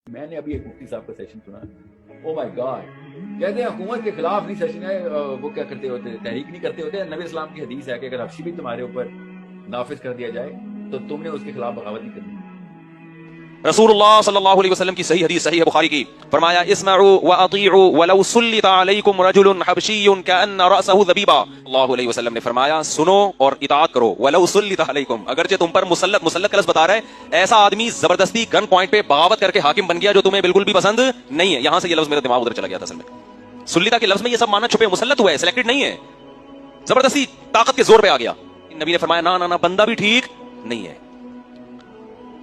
میں نے ابھی ایک مفتی صاحب کا سیشن سنا، او مائی گاڈ، کہتے ہیں حکومت کے خلاف نہیں سیشن ہے، وہ کیا کرتے ہوتے، تحریک نہیں کرتے ہوتے، نبی اسلام کی حدیث ہے کہ اگر حبشی بھی تمہارے اوپر نافذ کر دیا جائے تو تم نے اس کے خلاف بغاوت نہیں کرنی۔ رسول اللہ صلی اللہ علیہ وسلم کی صحیح حدیث صحیح بخاری کی، فرمایا اسمعوا واطیعوا ولو سلط علیکم رجل حبشی کأن رأسہ ذبیبہ۔ اللہ علیہ وسلم نے فرمایا سنو اور اطاعت کرو، ولو سلط علیکم، اگرچہ تم پر مسلط کا لفظ بتا رہا ہے، ایسا آدمی زبردستی گن پوائنٹ پہ بغاوت کر کے حاکم بن گیا جو تمہیں بالکل بھی پسند نہیں ہے۔ یہاں سے یہ لفظ میرا دماغ ادھر چلا گیا تھا، اصل میں سلیتا کے لفظ میں یہ سب معنی چھپے، مسلط ہوا ہے، سلیکٹڈ نہیں ہے، زبردستی طاقت کے زور پہ آ گیا۔ نبی نے فرمایا نا نا نا، بندہ بھی ٹھیک نہیں ہے۔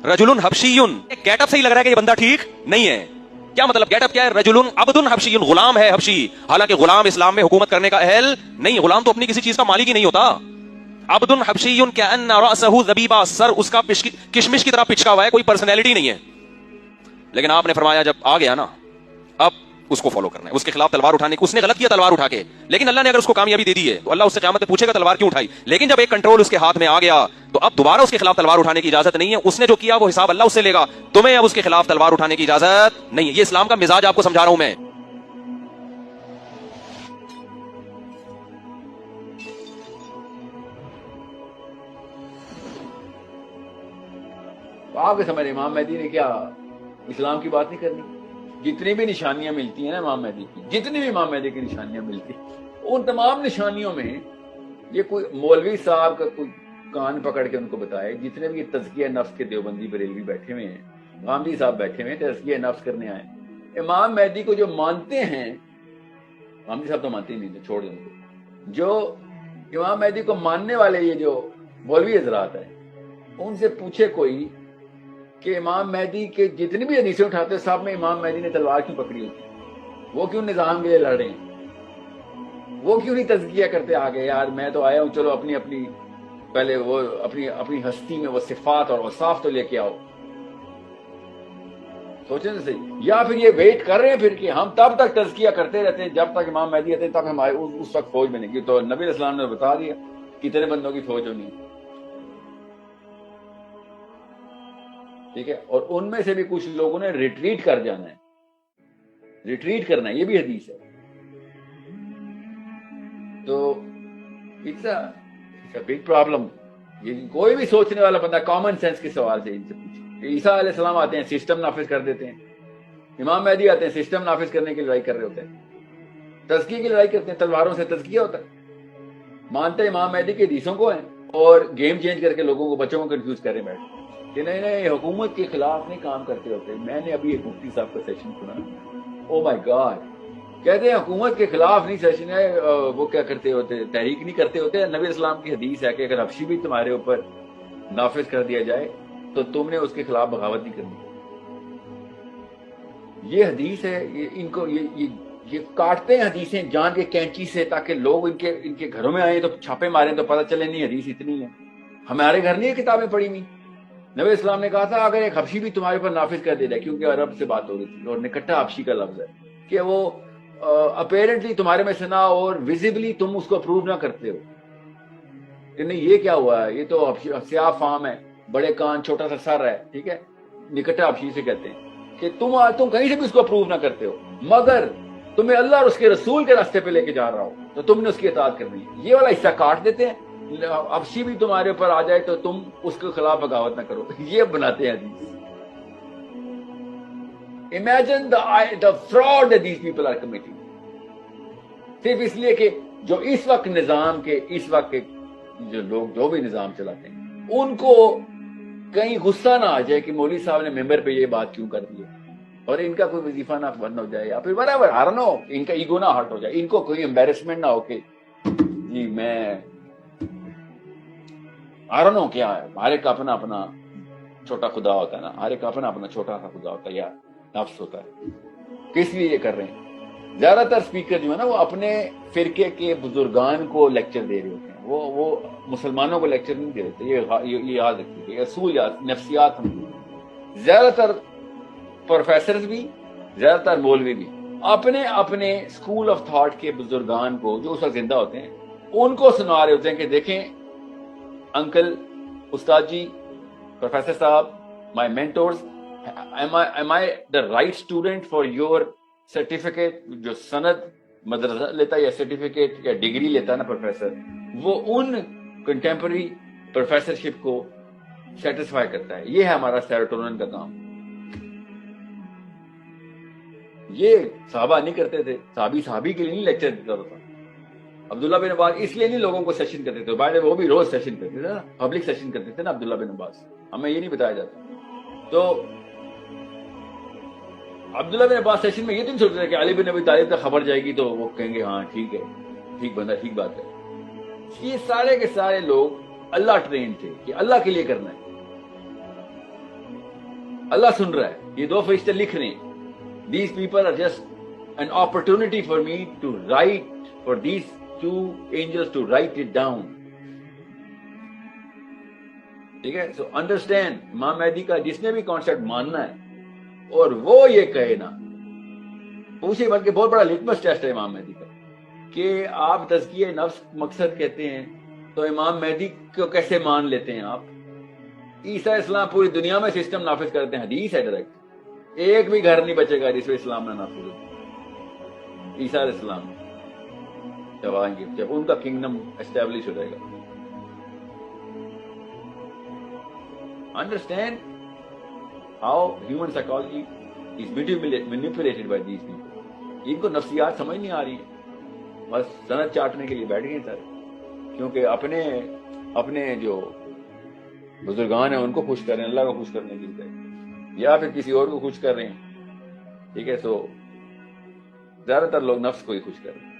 رجل حبشی، گیٹ اپ سے ہی لگ رہا ہے کہ یہ بندہ ٹھیک نہیں ہے۔ کیا مطلب گیٹ اپ کیا ہے؟ رجل عبد حبشی، غلام ہے حبشی، حالانکہ غلام اسلام میں حکومت کرنے کا اہل نہیں، غلام تو اپنی کسی چیز کا مالک ہی نہیں ہوتا۔ عبد حبشی کأن رأسہ ذبیبہ، سر اس کا کشمش کی طرح پچکا ہوا ہے، کوئی پرسنالٹی نہیں ہے۔ لیکن آپ نے فرمایا جب آ گیا نا، اب اس کو فالو کرنا ہے، اس کے خلاف تلوار اٹھانے کی۔ اس نے غلط کیا تلوار اٹھا کے، لیکن اللہ نے اگر اس کو کامیابی دے دی ہے تو اللہ اس سے قیامت میں پوچھے گا تلوار کیوں اٹھائی۔ لیکن جب ایک کنٹرول اس کے ہاتھ میں آ گیا تو اب دوبارہ اس کے خلاف تلوار اٹھانے کی اجازت نہیں ہے۔ اس نے جو کیا وہ حساب اللہ اس سے لے گا، تمہیں اب اس کے خلاف تلوار اٹھانے کی اجازت نہیں ہے۔ یہ اسلام کا مزاج آپ کو سمجھا رہا ہوں میں۔ تو آپ کے سمجھ امام مہدی نے کیا اسلام کی بات نہیں کرنی؟ جتنی بھی نشانیاں ملتی ہیں نا امام مہدی کی، جتنی بھی امام مہدی کی نشانیاں ملتی ہیں، ان تمام نشانیوں میں یہ کوئی مولوی صاحب کا کوئی کان پکڑ کے ان کو بتائے، جتنے بھی تزکیہ نفس کے دیوبندی بریلوی بیٹھے ہوئے ہیں، غامدی صاحب بیٹھے ہوئے ہیں تزکیہ نفس کرنے آئے، امام مہدی کو جو مانتے ہیں، غامدی صاحب تو مانتے ہی نہیں تھے، چھوڑ دیں ان کو، جو امام مہدی کو ماننے والے یہ جو مولوی حضرات ہیں، ان سے پوچھے کوئی کہ امام مہدی کے جتنی بھی حدیثیں اٹھاتے ہیں سب میں امام مہدی نے تلوار کیوں پکڑی ہوتی، وہ کیوں نظام کے لیے لڑ رہے ہیں، وہ کیوں نہیں تزکیہ کرتے آگے، یار میں تو آیا ہوں، چلو اپنی پہلے وہ اپنی ہستی میں وہ صفات اور اوصاف تو لے کے آؤ۔ سوچیں تو صحیح، یا پھر یہ ویٹ کر رہے ہیں پھر کہ ہم تب تک تزکیہ کرتے رہتے ہیں جب تک امام مہدی آتے ہیں، تب ہمارے اس وقت فوج میں نہیں کی، تو نبی علیہ السلام نے بتا دیا کتنے بندوں کی فوج ہونی ہے، ٹھیک ہے، اور ان میں سے بھی کچھ لوگوں نے ریٹریٹ کر جانا ہے، ریٹریٹ کرنا ہے، یہ بھی حدیث ہے۔ تو اٹس اے بگ پرابلم۔ یہ کوئی بھی سوچنے والا بندہ کامن سینس کے سوال سے ان سے پوچھے۔ عیسیٰ علیہ السلام آتے ہیں سسٹم نافذ کر دیتے ہیں، امام مہدی آتے ہیں سسٹم نافذ کرنے کی لڑائی کر رہے ہوتے ہیں، تزکیے کی لڑائی کرتے ہیں، تلواروں سے تزکیہ ہوتا ہے، مانتے امام مہدی کے حدیثوں کو ہیں اور گیم چینج کر کے لوگوں کو، بچوں کو کنفیوز کر رہے بیٹھے کہ نہیں نہیں حکومت کے خلاف نہیں کام کرتے ہوتے۔ میں نے ابھی ایک مفتی صاحب کا سیشن سنا، او مائی گاڈ، کہتے ہیں حکومت کے خلاف نہیں سیشن ہے، وہ کیا کرتے ہوتے، تحریک نہیں کرتے ہوتے، نبی اسلام کی حدیث ہے کہ اگر حبشی بھی تمہارے اوپر نافذ کر دیا جائے تو تم نے اس کے خلاف بغاوت نہیں کرنی۔ یہ حدیث ہے، ان کو یہ کاٹتے ہیں حدیثیں جان کے کینچی سے تاکہ لوگ ان کے گھروں میں آئیں تو چھاپے ماریں تو پتہ چلے نہیں حدیث اتنی ہے۔ ہمارے گھر نہیں یہ کتابیں پڑھی ہوئی۔ نبی اسلام نے کہا تھا اگر ایک حبشی بھی تمہارے اوپر نافذ کر دے جائے، کیونکہ عرب سے بات ہو رہی تھی اور نکٹا حبشی کا لفظ ہے کہ وہ اپیرنٹلی تمہارے میں سے نہ اور ویزیبلی تم اس کو اپروو نہ کرتے ہو کہ نہیں یہ کیا ہوا ہے، یہ تو سیاہ فام ہے، بڑے کان چھوٹا سا سر ہے، ٹھیک ہے، نکٹا حبشی سے کہتے ہیں کہ تم کہیں سے بھی اس کو اپروو نہ کرتے ہو، مگر تمہیں اللہ اور اس کے رسول کے راستے پہ لے کے جا رہا ہو تو تم نے اس کی اطاعت کرنی ہے۔ یہ والا حصہ کاٹ دیتے ہیں، حبشی بھی تمہارے اوپر آ جائے تو تم اس کے خلاف بغاوت نہ کرو، یہ بناتے ہیں حدیث۔ Imagine the fraud that these people are committing. صرف اس لیے کہ جو اس وقت نظام کے، اس وقت کے جو لوگ جو بھی نظام چلاتے ہیں ان کو کہیں غصہ نہ آ جائے کہ مولوی صاحب نے ممبر پہ یہ بات کیوں کر دی ہے، اور ان کا کوئی وظیفہ نہ بند ہو جائے، یا پھر برابر I don't know، ان کا ایگو نہ ہرٹ ہو جائے، ان کو کوئی امبیرسمنٹ نہ ہو کہ جی میں I don't know کیا ہے، ہر ایک کا اپنا چھوٹا خدا ہوتا ہے نا، ہر ایک کا اپنا چھوٹا سا خدا ہوتا ہے یا نفس ہوتا ہے، کس لیے یہ کر رہے ہیں؟ زیادہ تر اسپیکر جو ہے نا وہ اپنے فرقے کے بزرگان کو لیکچر دے رہے ہوتے ہیں، وہ مسلمانوں کو لیکچر نہیں دے رہے، یہ یاد رکھیے، اصول نفسیات ہم، زیادہ تر پروفیسرز بھی، زیادہ تر مولوی بھی اپنے اسکول آف تھاٹ کے بزرگان کو جو اس وقت زندہ ہوتے ہیں ان کو سنا رہے ہوتے ہیں کہ دیکھیں انکل، استاد جی، پروفیسر صاحب، مائی mentors, am I the right student for your certificate? جو سند مدرسہ لیتا ہے یا سرٹیفکیٹ یا ڈگری لیتا ہے نا پروفیسر, وہ ان کنٹمپرری پروفیسرشپ کو سیٹسفائی کرتا ہے. یہ ہے ہمارا سیروٹونن کا کام. یہ صحابہ نہیں کرتے تھے. صحابی کے لیے نہیں لیکچر دیتا ہوتا. عبداللہ بن عباس اس لیے نہیں لوگوں کو سیشن کرتے تھے, بعد وہ بھی روز سیشن کرتے تھے نا, پبلک سیشن کرتے تھے نا عبداللہ بن عباس. ہمیں یہ نہیں بتایا جاتا. تو عبداللہ بن عباس سیشن میں یہ تو نہیں سوچتے کہ علی بن ابی طالب تک خبر جائے گی تو وہ کہیں گے ہاں ٹھیک ہے, ٹھیک بندہ, ٹھیک بات ہے. یہ سارے کے سارے لوگ اللہ ٹرین تھے کہ اللہ کے لیے کرنا ہے. اللہ سن رہا ہے, یہ دو فرشتے لکھ رہے ہیں. These people are just an opportunity for me to write, for these two angels to write it down. ٹھیک ہے. سو انڈرسٹینڈ, امام مہدی کا جس نے بھی کانسیپٹ ماننا ہے اور وہ یہ کہے نا, پوچھے, بلکہ بہت بڑا لٹمس ٹیسٹ ہے امام مہدی کا کہ آپ تزکیہ نفس مقصد کہتے ہیں تو امام مہدی کو کیسے مان لیتے ہیں آپ؟ عیسیٰ اسلام پوری دنیا میں سسٹم نافذ کرتے ہیں, حدیث ہے ڈائریکٹ. ایک بھی گھر نہیں بچے گا جس میں اسلام نہ نافذ ہو. عیسیٰ علیہ السلام جب آئیں گے, جب ان کا کنگڈم اسٹیبلش ہو جائے گا. Understand how human psychology is manipulated by these people. ان کو نفسیات سمجھ نہیں آ رہی ہیں, بس سند چاٹنے کے لیے بیٹھ گئے سارے, کیونکہ اپنے جو بزرگان ہیں ان کو خوش کر رہے ہیں, اللہ کو خوش کرنے کے لیے, یا پھر کسی اور کو خوش کر رہے ہیں. ٹھیک ہے. سو زیادہ تر لوگ نفس کو ہی خوش کر رہے ہیں.